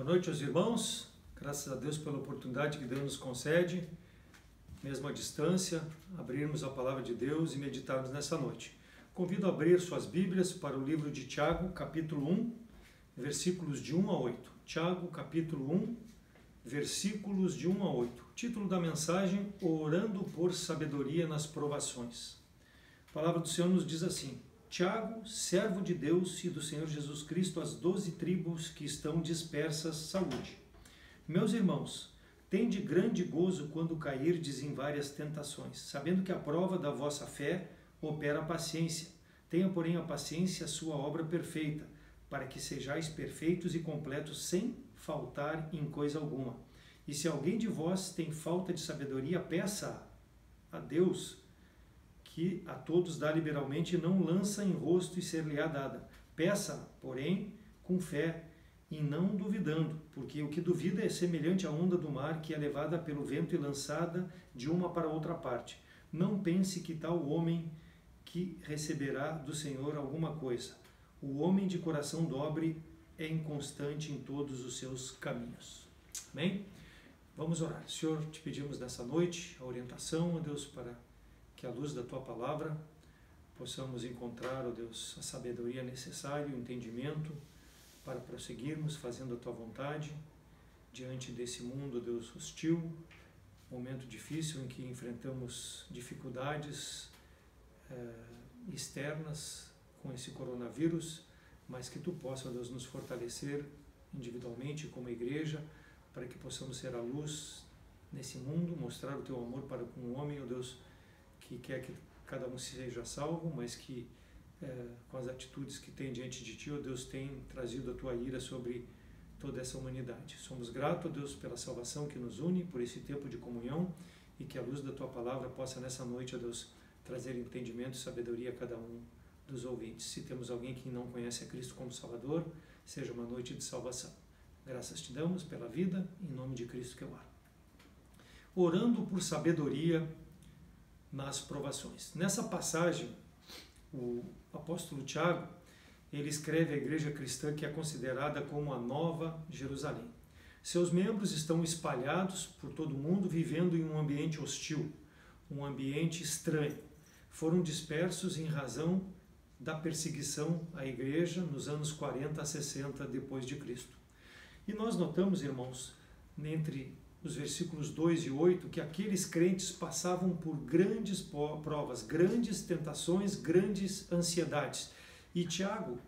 Boa noite aos irmãos, graças a Deus pela oportunidade que Deus nos concede, mesmo à distância, abrirmos a palavra de Deus e meditarmos nessa noite. Convido a abrir suas Bíblias para o livro de Tiago, capítulo 1, versículos de 1 a 8. Tiago, capítulo 1, versículos de 1 a 8. Título da mensagem: Orando por sabedoria nas provações. A palavra do Senhor nos diz assim: Tiago, servo de Deus e do Senhor Jesus Cristo, às 12 tribos que estão dispersas, saúde. Meus irmãos, tende grande gozo quando cairdes em várias tentações, sabendo que a prova da vossa fé opera a paciência. Tenha, porém, a paciência a sua obra perfeita, para que sejais perfeitos e completos sem faltar em coisa alguma. E se alguém de vós tem falta de sabedoria, peça a Deus, que a todos dá liberalmente, e não lança em rosto e ser-lhe-á dada. Peça, porém, com fé e não duvidando, porque o que duvida é semelhante à onda do mar, que é levada pelo vento e lançada de uma para outra parte. Não pense que tal homem que receberá do Senhor alguma coisa. O homem de coração dobre é inconstante em todos os seus caminhos. Amém? Vamos orar. Senhor, te pedimos nessa noite a orientação, ó Deus, para que à luz da Tua Palavra possamos encontrar, ó Deus, a sabedoria necessária e o entendimento para prosseguirmos fazendo a Tua vontade diante desse mundo, ó Deus, hostil, momento difícil em que enfrentamos dificuldades externas com esse coronavírus, mas que Tu possa, ó Deus, nos fortalecer individualmente como igreja, para que possamos ser a luz nesse mundo, mostrar o Teu amor para com o homem, ó Deus, que quer que cada um seja salvo, mas que com as atitudes que tem diante de Ti, ó Deus, tem trazido a Tua ira sobre toda essa humanidade. Somos gratos, ó Deus, pela salvação que nos une, por esse tempo de comunhão, e que a luz da Tua Palavra possa nessa noite, ó Deus, trazer entendimento e sabedoria a cada um dos ouvintes. Se temos alguém que não conhece a Cristo como Salvador, seja uma noite de salvação. Graças Te damos pela vida, em nome de Cristo que eu oro. Orando por sabedoria nas provações. Nessa passagem, o apóstolo Tiago, ele escreve à igreja cristã que é considerada como a Nova Jerusalém. Seus membros estão espalhados por todo o mundo, vivendo em um ambiente hostil, um ambiente estranho. Foram dispersos em razão da perseguição à igreja nos anos 40 a 60 depois de Cristo. E nós notamos, irmãos, entre os versículos 2 e 8, que aqueles crentes passavam por grandes provas, grandes tentações, grandes ansiedades. E Tiago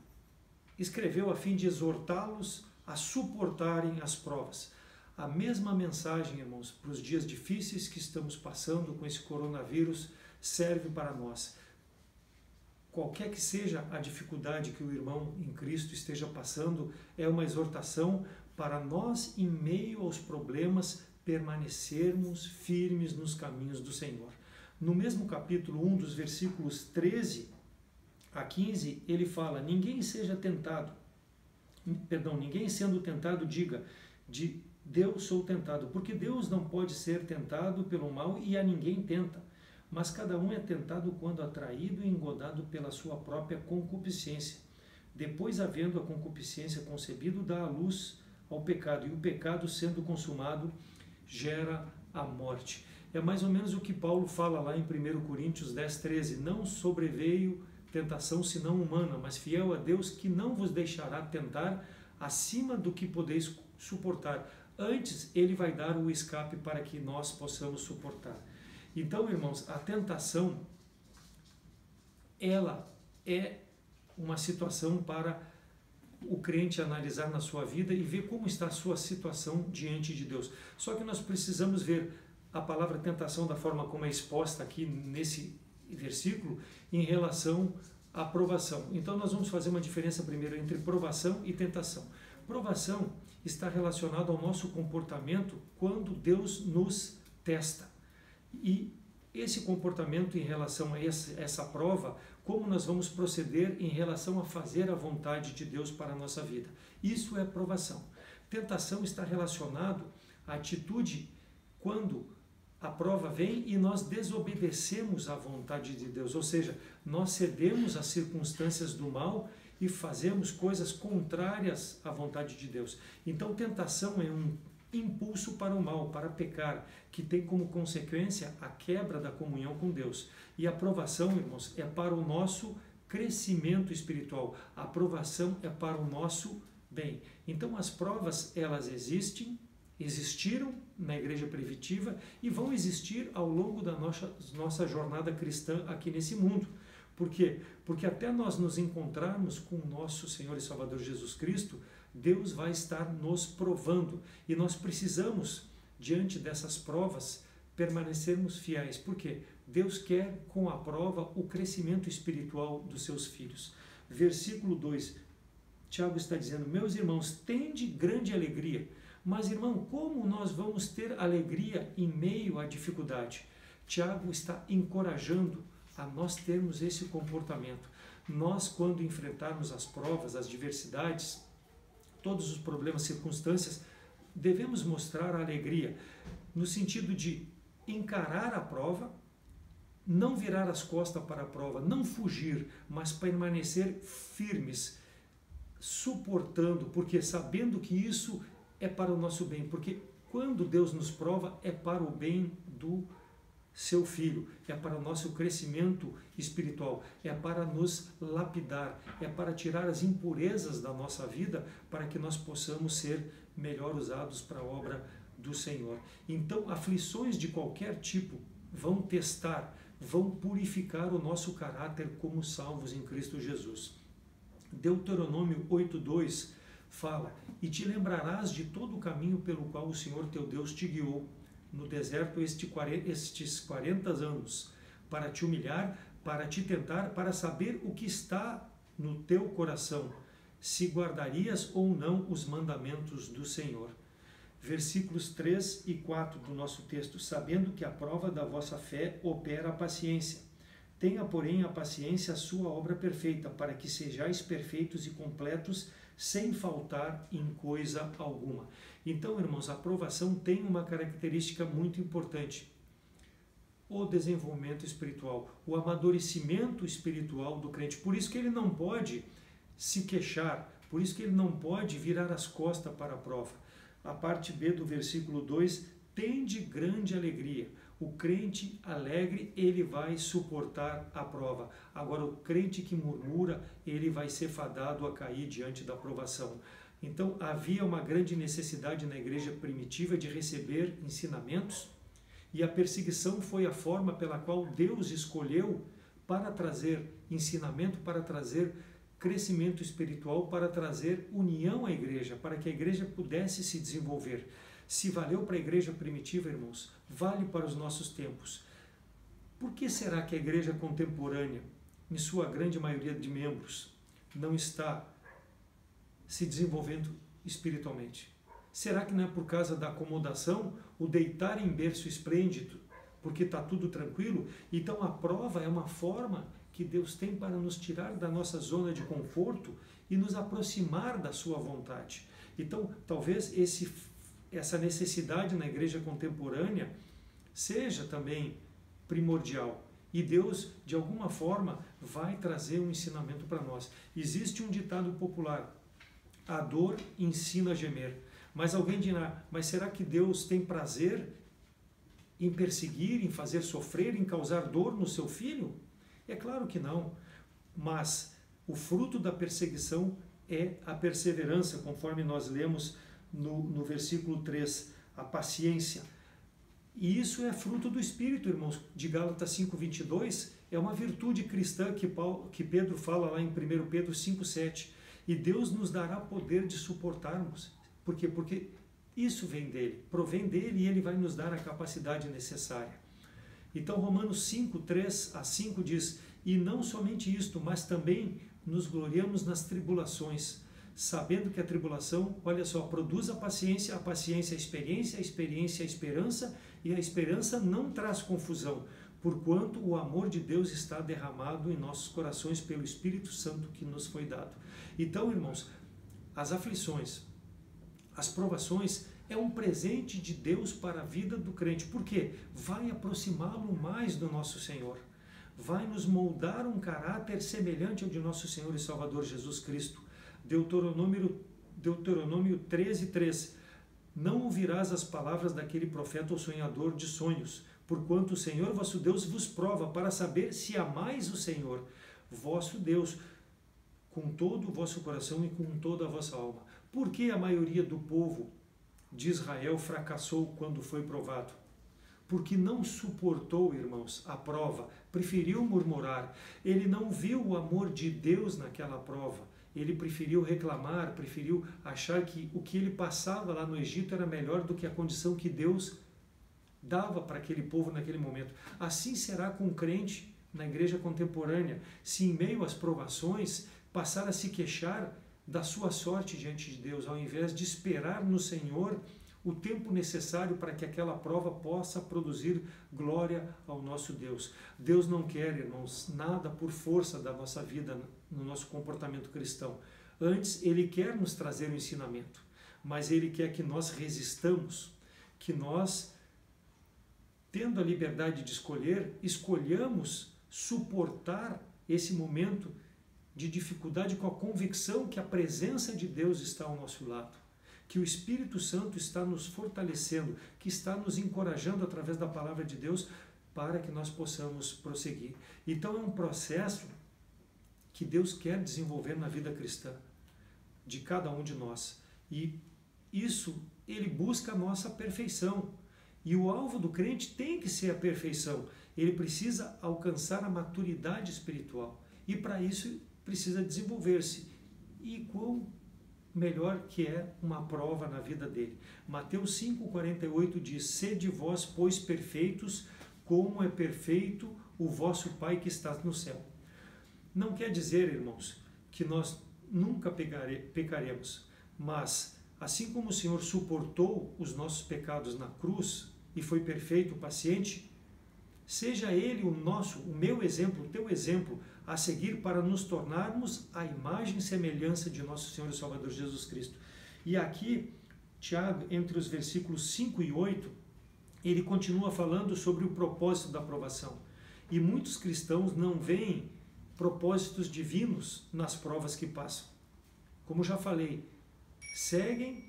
escreveu a fim de exortá-los a suportarem as provas. A mesma mensagem, irmãos, para os dias difíceis que estamos passando com esse coronavírus, serve para nós. Qualquer que seja a dificuldade que o irmão em Cristo esteja passando, é uma exortação para nós, em meio aos problemas, permanecermos firmes nos caminhos do Senhor. No mesmo capítulo 1, dos versículos 13 a 15, ele fala: ninguém sendo tentado, diga, de Deus sou tentado, porque Deus não pode ser tentado pelo mal e a ninguém tenta. Mas cada um é tentado quando atraído e engodado pela sua própria concupiscência. Depois, havendo a concupiscência concebido, dá à luz ao pecado, e o pecado, sendo consumado, gera a morte. É mais ou menos o que Paulo fala lá em 1 Coríntios 10, 13. Não sobreveio tentação senão humana, mas fiel a Deus, que não vos deixará tentar acima do que podeis suportar. Antes, Ele vai dar o escape para que nós possamos suportar. Então, irmãos, a tentação, ela é uma situação para o crente analisar na sua vida e ver como está a sua situação diante de Deus. Só que nós precisamos ver a palavra tentação da forma como é exposta aqui nesse versículo em relação à provação. Então nós vamos fazer uma diferença primeiro entre provação e tentação. Provação está relacionada ao nosso comportamento quando Deus nos testa. E esse comportamento em relação a essa prova, como nós vamos proceder em relação a fazer a vontade de Deus para a nossa vida. Isso é provação. Tentação está relacionado à atitude quando a prova vem e nós desobedecemos à vontade de Deus, ou seja, nós cedemos às circunstâncias do mal e fazemos coisas contrárias à vontade de Deus. Então, tentação é um impulso para o mal, para pecar, que tem como consequência a quebra da comunhão com Deus. E a provação, irmãos, é para o nosso crescimento espiritual. A provação é para o nosso bem. Então, as provas, elas existiram na igreja primitiva e vão existir ao longo da nossa jornada cristã aqui nesse mundo. Por quê? Porque até nós nos encontrarmos com o nosso Senhor e Salvador Jesus Cristo, Deus vai estar nos provando. E nós precisamos, diante dessas provas, permanecermos fiéis. Por quê? Deus quer, com a prova, o crescimento espiritual dos seus filhos. Versículo 2, Tiago está dizendo: meus irmãos, tende grande alegria. Mas, irmão, como nós vamos ter alegria em meio à dificuldade? Tiago está encorajando a nós termos esse comportamento. Nós, quando enfrentarmos as provas, as diversidades, todos os problemas, circunstâncias, devemos mostrar a alegria, no sentido de encarar a prova, não virar as costas para a prova, não fugir, mas permanecer firmes, suportando, porque sabendo que isso é para o nosso bem, porque quando Deus nos prova é para o bem do seu Filho, é para o nosso crescimento espiritual, é para nos lapidar, é para tirar as impurezas da nossa vida, para que nós possamos ser melhor usados para a obra do Senhor. Então, aflições de qualquer tipo vão testar, vão purificar o nosso caráter como salvos em Cristo Jesus. Deuteronômio 8:2 fala: e te lembrarás de todo o caminho pelo qual o Senhor teu Deus te guiou no deserto estes 40 anos, para te humilhar, para te tentar, para saber o que está no teu coração, se guardarias ou não os mandamentos do Senhor. Versículos 3 e 4 do nosso texto: sabendo que a prova da vossa fé opera a paciência. Tenha, porém, a paciência a sua obra perfeita, para que sejais perfeitos e completos, sem faltar em coisa alguma. Então, irmãos, a provação tem uma característica muito importante: o desenvolvimento espiritual, o amadurecimento espiritual do crente. Por isso que ele não pode se queixar, por isso que ele não pode virar as costas para a prova. A parte B do versículo 2, tende grande alegria. O crente alegre, ele vai suportar a prova. Agora, o crente que murmura, ele vai ser fadado a cair diante da provação. Então, havia uma grande necessidade na igreja primitiva de receber ensinamentos, e a perseguição foi a forma pela qual Deus escolheu para trazer ensinamento, para trazer crescimento espiritual, para trazer união à igreja, para que a igreja pudesse se desenvolver. Se valeu para a igreja primitiva, irmãos, vale para os nossos tempos. Por que será que a igreja contemporânea, em sua grande maioria de membros, não está se desenvolvendo espiritualmente? Será que não é por causa da acomodação, o deitar em berço esplêndido, porque está tudo tranquilo? Então a prova é uma forma que Deus tem para nos tirar da nossa zona de conforto e nos aproximar da sua vontade. Então, talvez essa necessidade na igreja contemporânea seja também primordial. E Deus, de alguma forma, vai trazer um ensinamento para nós. Existe um ditado popular: a dor ensina a gemer. Mas alguém dirá: mas será que Deus tem prazer em perseguir, em fazer sofrer, em causar dor no seu filho? É claro que não. Mas o fruto da perseguição é a perseverança, conforme nós lemos no versículo 3, a paciência. E isso é fruto do Espírito, irmãos. De Gálatas 5:22, é uma virtude cristã que Pedro fala lá em 1 Pedro 5:7. E Deus nos dará poder de suportarmos. Por quê? Porque isso vem dele, provém dele, e ele vai nos dar a capacidade necessária. Então, Romanos 5:3-5 diz: e não somente isto, mas também nos gloriamos nas tribulações, sabendo que a tribulação, olha só, produz a paciência a experiência, a experiência a esperança, e a esperança não traz confusão, porquanto o amor de Deus está derramado em nossos corações pelo Espírito Santo que nos foi dado. Então, irmãos, as aflições, as provações é um presente de Deus para a vida do crente. Por quê? Vai aproximá-lo mais do nosso Senhor, vai nos moldar um caráter semelhante ao de nosso Senhor e Salvador Jesus Cristo. Deuteronômio 13:3. Não ouvirás as palavras daquele profeta ou sonhador de sonhos, porquanto o Senhor vosso Deus vos prova para saber se amais o Senhor vosso Deus com todo o vosso coração e com toda a vossa alma. Por que a maioria do povo de Israel fracassou quando foi provado? Porque não suportou, irmãos, a prova, preferiu murmurar. Ele não viu o amor de Deus naquela prova. Ele preferiu reclamar, preferiu achar que o que ele passava lá no Egito era melhor do que a condição que Deus dava para aquele povo naquele momento. Assim será com o crente na igreja contemporânea, se em meio às provações passar a se queixar da sua sorte diante de Deus, ao invés de esperar no Senhor o tempo necessário para que aquela prova possa produzir glória ao nosso Deus. Deus não quer, irmãos, nada por força da nossa vida, no nosso comportamento cristão. Antes, Ele quer nos trazer o ensinamento, mas Ele quer que nós resistamos, que nós, tendo a liberdade de escolher, escolhamos suportar esse momento de dificuldade com a convicção que a presença de Deus está ao nosso lado, que o Espírito Santo está nos fortalecendo, que está nos encorajando através da palavra de Deus para que nós possamos prosseguir. Então é um processo que Deus quer desenvolver na vida cristã de cada um de nós. E isso, Ele busca a nossa perfeição. E o alvo do crente tem que ser a perfeição. Ele precisa alcançar a maturidade espiritual. E para isso precisa desenvolver-se. E quão melhor que é uma prova na vida dele. Mateus 5,48 diz: sede vós, pois, perfeitos, como é perfeito o vosso Pai que está no céu. Não quer dizer, irmãos, que nós nunca pecaremos, mas assim como o Senhor suportou os nossos pecados na cruz e foi perfeito, paciente, seja Ele o meu exemplo, o teu exemplo, a seguir para nos tornarmos a imagem e semelhança de nosso Senhor e Salvador Jesus Cristo. E aqui, Tiago, entre os versículos 5 e 8, ele continua falando sobre o propósito da aprovação. E muitos cristãos não veem propósitos divinos nas provas que passam. Como já falei, seguem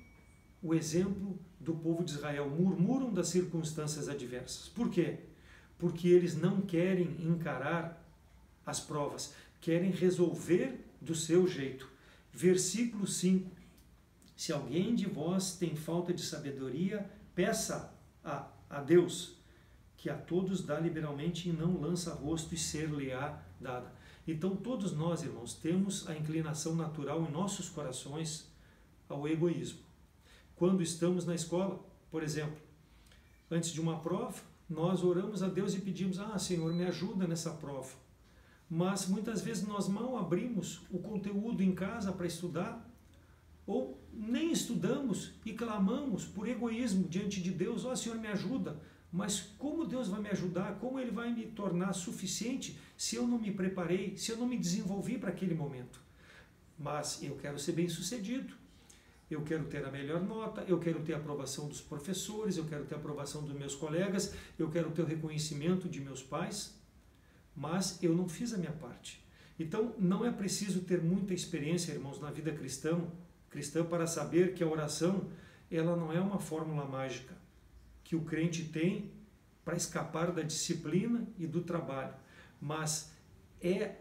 o exemplo do povo de Israel, murmuram das circunstâncias adversas. Por quê? Porque eles não querem encarar as provas, querem resolver do seu jeito. Versículo 5: se alguém de vós tem falta de sabedoria, peça a Deus, que a todos dá liberalmente e não lança rosto, e ser-lhe-á dada. Então todos nós, irmãos, temos a inclinação natural em nossos corações ao egoísmo. Quando estamos na escola, por exemplo, antes de uma prova, nós oramos a Deus e pedimos: Senhor, me ajuda nessa prova. Mas muitas vezes nós mal abrimos o conteúdo em casa para estudar, ou nem estudamos e clamamos por egoísmo diante de Deus: Senhor, me ajuda. Mas como Deus vai me ajudar? Como Ele vai me tornar suficiente se eu não me preparei, se eu não me desenvolvi para aquele momento? Mas eu quero ser bem-sucedido, eu quero ter a melhor nota, eu quero ter a aprovação dos professores, eu quero ter a aprovação dos meus colegas, eu quero ter o reconhecimento de meus pais, mas eu não fiz a minha parte. Então não é preciso ter muita experiência, irmãos, na vida cristã para saber que a oração, ela não é uma fórmula mágica que o crente tem para escapar da disciplina e do trabalho, mas é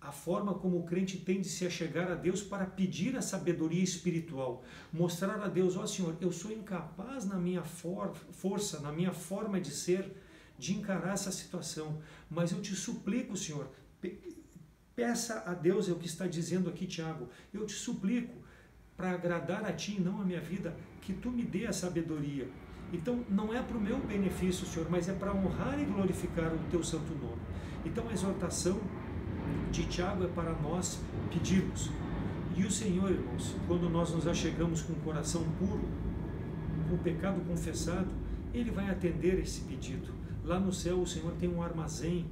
a forma como o crente tem de se achegar a Deus para pedir a sabedoria espiritual, mostrar a Deus: Senhor, eu sou incapaz na minha força, na minha forma de ser, de encarar essa situação, mas eu te suplico, Senhor, peça a Deus, é o que está dizendo aqui Tiago, eu te suplico, para agradar a Ti e não a minha vida, que Tu me dê a sabedoria. Então não é para o meu benefício, Senhor, mas é para honrar e glorificar o Teu santo nome. Então a exortação de Tiago é para nós pedirmos. E o Senhor, irmãos, quando nós nos achegamos com o coração puro, com o pecado confessado, Ele vai atender esse pedido. Lá no céu o Senhor tem um armazém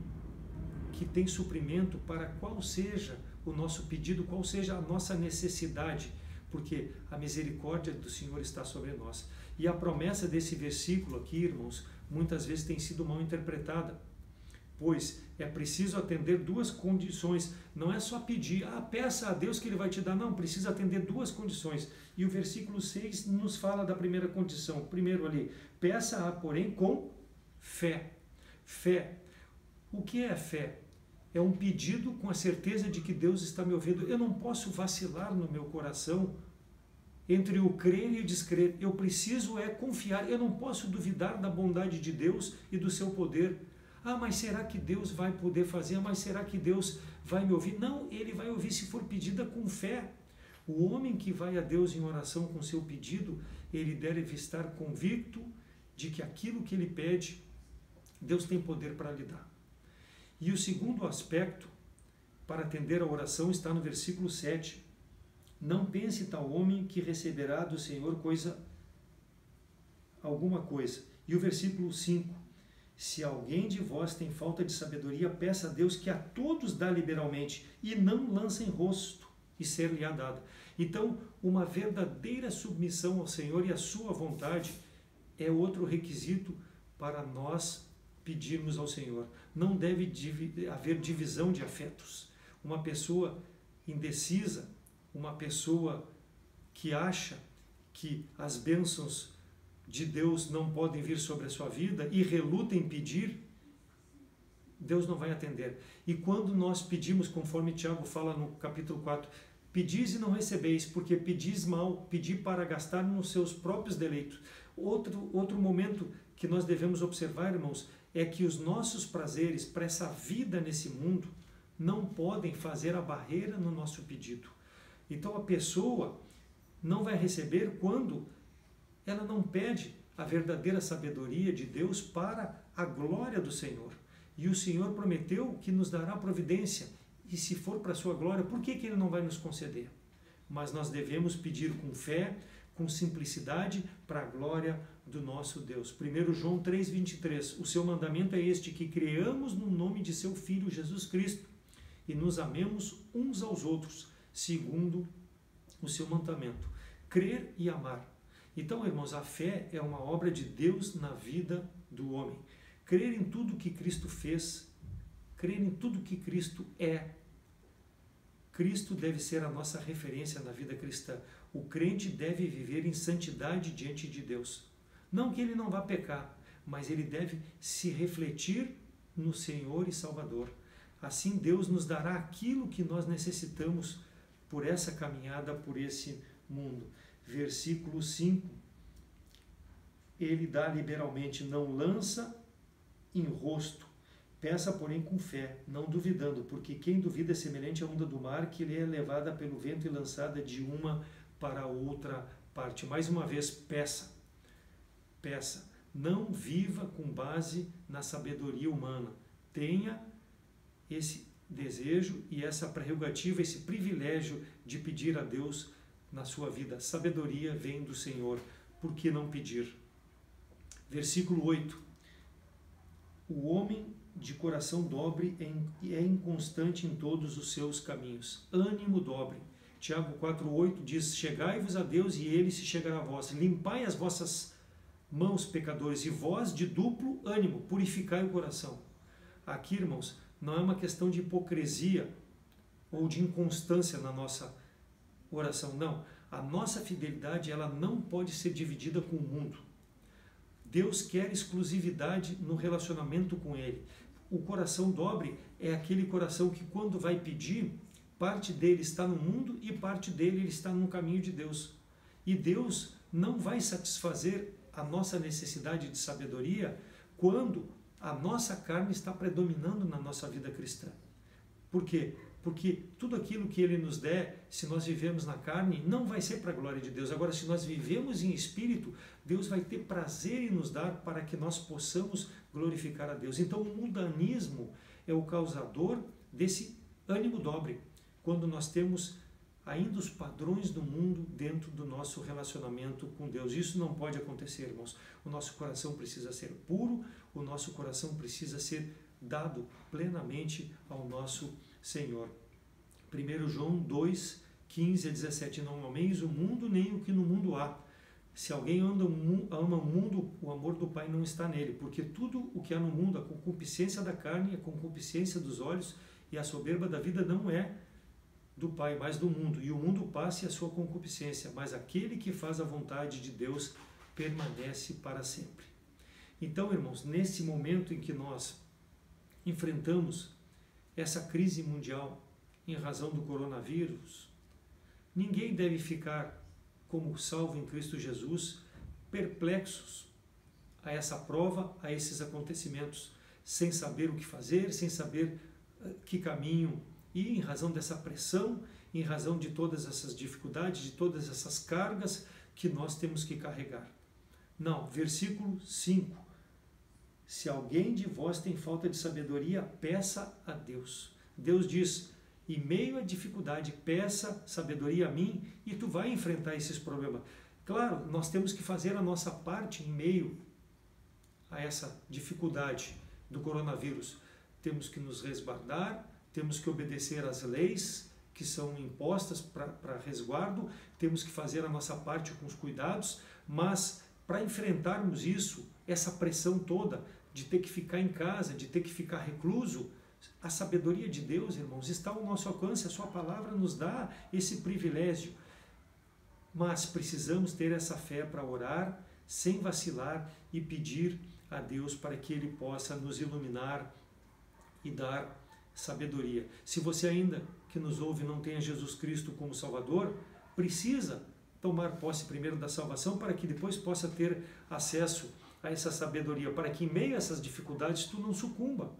que tem suprimento para qual seja o nosso pedido, qual seja a nossa necessidade, porque a misericórdia do Senhor está sobre nós. E a promessa desse versículo aqui, irmãos, muitas vezes tem sido mal interpretada. pois é preciso atender duas condições. Não é só pedir, peça a Deus que Ele vai te dar. Não, precisa atender duas condições. E o versículo 6 nos fala da primeira condição. Primeiro ali, peça, porém, com fé. Fé. O que é fé? É um pedido com a certeza de que Deus está me ouvindo. Eu não posso vacilar no meu coração entre o crer e o descrer. Eu preciso confiar. Eu não posso duvidar da bondade de Deus e do seu poder. Mas será que Deus vai poder fazer? Mas será que Deus vai me ouvir? Não, Ele vai ouvir se for pedida com fé. O homem que vai a Deus em oração com seu pedido, ele deve estar convicto de que aquilo que ele pede, Deus tem poder para lhe dar. E o segundo aspecto para atender a oração está no versículo 7. Não pense tal homem que receberá do Senhor alguma coisa. E o versículo 5. Se alguém de vós tem falta de sabedoria, peça a Deus que a todos dá liberalmente e não lança em rosto e ser-lhe-á dado. Então, uma verdadeira submissão ao Senhor e à sua vontade é outro requisito para nós pedirmos ao Senhor. Não deve haver divisão de afetos. Uma pessoa indecisa, uma pessoa que acha que as bênçãos de Deus não podem vir sobre a sua vida e reluta em pedir, Deus não vai atender. E quando nós pedimos, conforme Tiago fala no capítulo 4, pedis e não recebeis, porque pedis mal, pedi para gastar nos seus próprios deleitos. Outro momento que nós devemos observar, irmãos, é que os nossos prazeres para essa vida nesse mundo não podem fazer a barreira no nosso pedido. Então a pessoa não vai receber quando ela não pede a verdadeira sabedoria de Deus para a glória do Senhor. E o Senhor prometeu que nos dará providência. E se for para a sua glória, por que Ele não vai nos conceder? Mas nós devemos pedir com fé, com simplicidade, para a glória do nosso Deus. 1 João 3,23. O seu mandamento é este, que creamos no nome de seu Filho Jesus Cristo e nos amemos uns aos outros, segundo o seu mandamento. Crer e amar. Então, irmãos, a fé é uma obra de Deus na vida do homem. Crer em tudo que Cristo fez, crer em tudo que Cristo é. Cristo deve ser a nossa referência na vida cristã. O crente deve viver em santidade diante de Deus. Não que ele não vá pecar, mas ele deve se refletir no Senhor e Salvador. Assim Deus nos dará aquilo que nós necessitamos por essa caminhada, por esse mundo. Versículo 5, ele dá liberalmente, não lança em rosto, peça porém com fé, não duvidando, porque quem duvida é semelhante à onda do mar, que lhe é levada pelo vento e lançada de uma para outra parte. Mais uma vez, peça, não viva com base na sabedoria humana, tenha esse desejo e essa prerrogativa, esse privilégio de pedir a Deus na sua vida. Sabedoria vem do Senhor, por que não pedir? Versículo 8. O homem de coração dobre é inconstante em todos os seus caminhos. Ânimo dobre. Tiago 4,8 diz, chegai-vos a Deus e Ele se chegará a vós. Limpai as vossas mãos, pecadores, e vós de duplo ânimo, purificai o coração. Aqui, irmãos, não é uma questão de hipocrisia ou de inconstância na nossa oração, não. A nossa fidelidade, ela não pode ser dividida com o mundo. Deus quer exclusividade no relacionamento com Ele. O coração dobre é aquele coração que, quando vai pedir, parte dele está no mundo e parte dele está no caminho de Deus. E Deus não vai satisfazer a nossa necessidade de sabedoria quando a nossa carne está predominando na nossa vida cristã. Por quê? Porque tudo aquilo que Ele nos der, se nós vivemos na carne, não vai ser para a glória de Deus. Agora, se nós vivemos em espírito, Deus vai ter prazer em nos dar para que nós possamos glorificar a Deus. Então, o mundanismo é o causador desse ânimo dobre, quando nós temos ainda os padrões do mundo dentro do nosso relacionamento com Deus. Isso não pode acontecer, irmãos. O nosso coração precisa ser puro, o nosso coração precisa ser dado plenamente ao nosso Senhor. 1 João 2, 15 a 17. Não ameis o mundo, nem o que no mundo há. Se alguém ama o mundo, o amor do Pai não está nele, porque tudo o que há no mundo, a concupiscência da carne, a concupiscência dos olhos e a soberba da vida não é do Pai, mas do mundo. E o mundo passa e a sua concupiscência, mas aquele que faz a vontade de Deus permanece para sempre. Então, irmãos, nesse momento em que nós enfrentamos essa crise mundial em razão do coronavírus, ninguém deve ficar como salvo em Cristo Jesus, perplexos a essa prova, a esses acontecimentos, sem saber o que fazer, sem saber que caminho ir, em razão dessa pressão, em razão de todas essas dificuldades, de todas essas cargas que nós temos que carregar. Não, versículo 5. Se alguém de vós tem falta de sabedoria, peça a Deus. Deus diz: em meio à dificuldade, peça sabedoria a mim e tu vai enfrentar esses problemas. Claro, nós temos que fazer a nossa parte em meio a essa dificuldade do coronavírus. Temos que nos resguardar, temos que obedecer às leis que são impostas para resguardo, temos que fazer a nossa parte com os cuidados, mas para enfrentarmos isso, essa pressão toda de ter que ficar em casa, de ter que ficar recluso, a sabedoria de Deus, irmãos, está ao nosso alcance, a sua palavra nos dá esse privilégio. Mas precisamos ter essa fé para orar, sem vacilar, e pedir a Deus para que Ele possa nos iluminar e dar sabedoria. Se você ainda que nos ouve não tem a Jesus Cristo como Salvador, precisa tomar posse primeiro da salvação para que depois possa ter acesso a essa sabedoria, para que em meio a essas dificuldades tu não sucumba.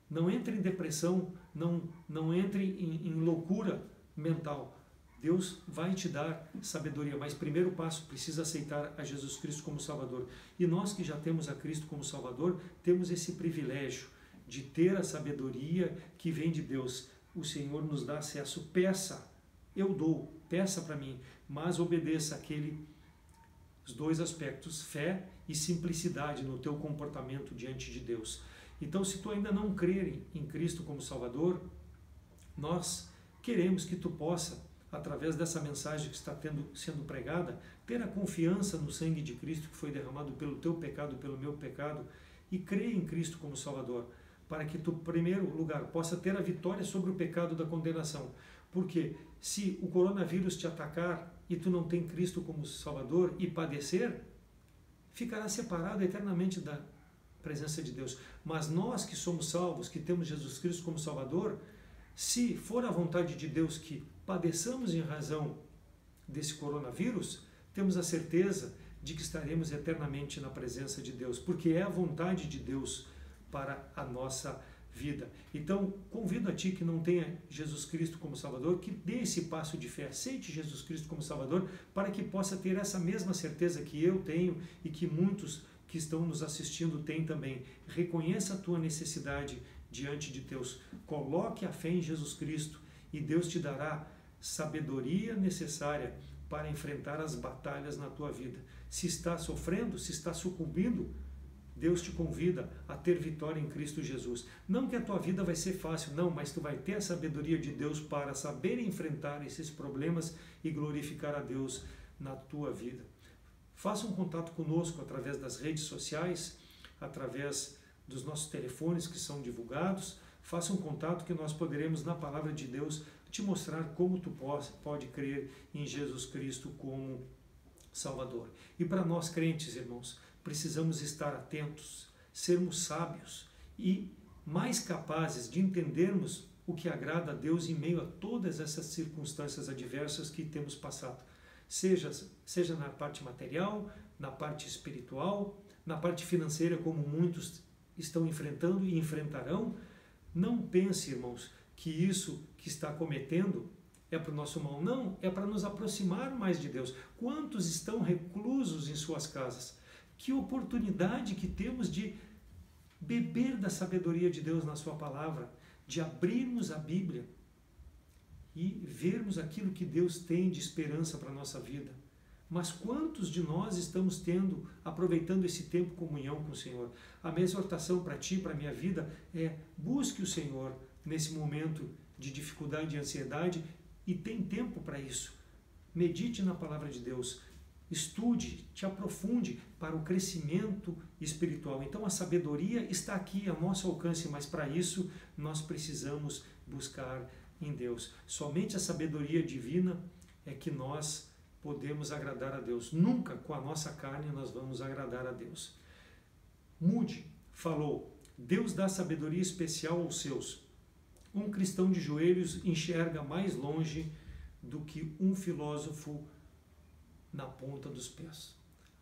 Não entre em depressão, não entre em loucura mental. Deus vai te dar sabedoria, mas primeiro passo, precisa aceitar a Jesus Cristo como Salvador. E nós que já temos a Cristo como Salvador, temos esse privilégio de ter a sabedoria que vem de Deus. O Senhor nos dá acesso. Peça, eu dou, peça para mim, mas obedeça os dois aspectos, fé e simplicidade no teu comportamento diante de Deus. Então, se tu ainda não crer em Cristo como Salvador, nós queremos que tu possa, através dessa mensagem que está sendo pregada, ter a confiança no sangue de Cristo que foi derramado pelo teu pecado, pelo meu pecado, e crer em Cristo como Salvador, para que tu, em primeiro lugar, possa ter a vitória sobre o pecado da condenação. Porque se o coronavírus te atacar e tu não tem Cristo como Salvador e padecer, ficará separado eternamente da presença de Deus. Mas nós que somos salvos, que temos Jesus Cristo como Salvador, se for a vontade de Deus que padeçamos em razão desse coronavírus, temos a certeza de que estaremos eternamente na presença de Deus, porque é a vontade de Deus para a nossa vida. Então, convido a ti que não tenha Jesus Cristo como Salvador, que dê esse passo de fé, aceite Jesus Cristo como Salvador, para que possa ter essa mesma certeza que eu tenho e que muitos que estão nos assistindo têm também. Reconheça a tua necessidade diante de Deus, coloque a fé em Jesus Cristo e Deus te dará sabedoria necessária para enfrentar as batalhas na tua vida. Se está sofrendo, se está sucumbindo, Deus te convida a ter vitória em Cristo Jesus. Não que a tua vida vai ser fácil, não, mas tu vai ter a sabedoria de Deus para saber enfrentar esses problemas e glorificar a Deus na tua vida. Faça um contato conosco através das redes sociais, através dos nossos telefones que são divulgados. Faça um contato que nós poderemos, na palavra de Deus, te mostrar como tu pode crer em Jesus Cristo como Salvador. E para nós crentes, irmãos, precisamos estar atentos, sermos sábios e mais capazes de entendermos o que agrada a Deus em meio a todas essas circunstâncias adversas que temos passado. Seja na parte material, na parte espiritual, na parte financeira, como muitos estão enfrentando e enfrentarão. Não pense, irmãos, que isso que está cometendo é para o nosso mal. Não, é para nos aproximar mais de Deus. Quantos estão reclusos em suas casas? Que oportunidade que temos de beber da sabedoria de Deus na sua palavra, de abrirmos a Bíblia e vermos aquilo que Deus tem de esperança para a nossa vida. Mas quantos de nós estamos aproveitando esse tempo de comunhão com o Senhor? A minha exortação para ti, para a minha vida, é busque o Senhor nesse momento de dificuldade e ansiedade e tem tempo para isso. Medite na palavra de Deus. estude, te aprofunde para o crescimento espiritual. Então a sabedoria está aqui a nosso alcance, mas para isso nós precisamos buscar em Deus. Somente a sabedoria divina é que nós podemos agradar a Deus. Nunca com a nossa carne nós vamos agradar a Deus. Moody falou: Deus dá sabedoria especial aos seus. Um cristão de joelhos enxerga mais longe do que um filósofo na ponta dos pés.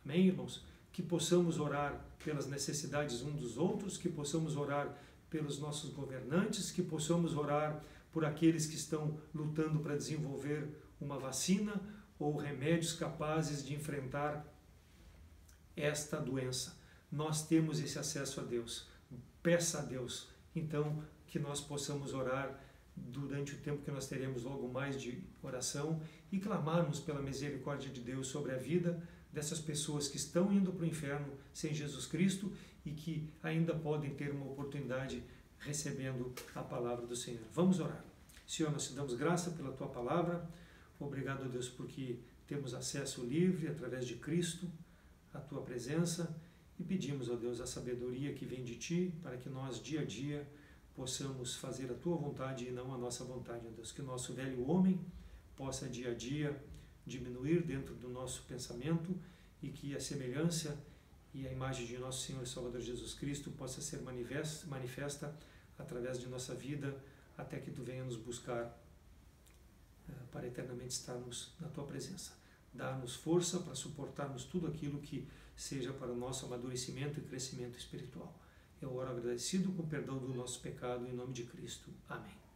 Amém, irmãos? Que possamos orar pelas necessidades uns dos outros, que possamos orar pelos nossos governantes, que possamos orar por aqueles que estão lutando para desenvolver uma vacina ou remédios capazes de enfrentar esta doença. Nós temos esse acesso a Deus. Peça a Deus, então, que nós possamos orar durante o tempo que nós teremos logo mais de oração e clamarmos pela misericórdia de Deus sobre a vida dessas pessoas que estão indo para o inferno sem Jesus Cristo e que ainda podem ter uma oportunidade recebendo a palavra do Senhor. Vamos orar. Senhor, nós te damos graça pela tua palavra. Obrigado, Deus, porque temos acesso livre através de Cristo à tua presença e pedimos, ó Deus, a sabedoria que vem de ti para que nós, dia a dia, possamos fazer a tua vontade e não a nossa vontade, ó Deus. Que o nosso velho homem possa, dia a dia, diminuir dentro do nosso pensamento e que a semelhança e a imagem de nosso Senhor e Salvador Jesus Cristo possa ser manifesta através de nossa vida até que tu venha nos buscar para eternamente estarmos na tua presença. Dá-nos força para suportarmos tudo aquilo que seja para o nosso amadurecimento e crescimento espiritual. Eu oro agradecido com o perdão do nosso pecado em nome de Cristo. Amém.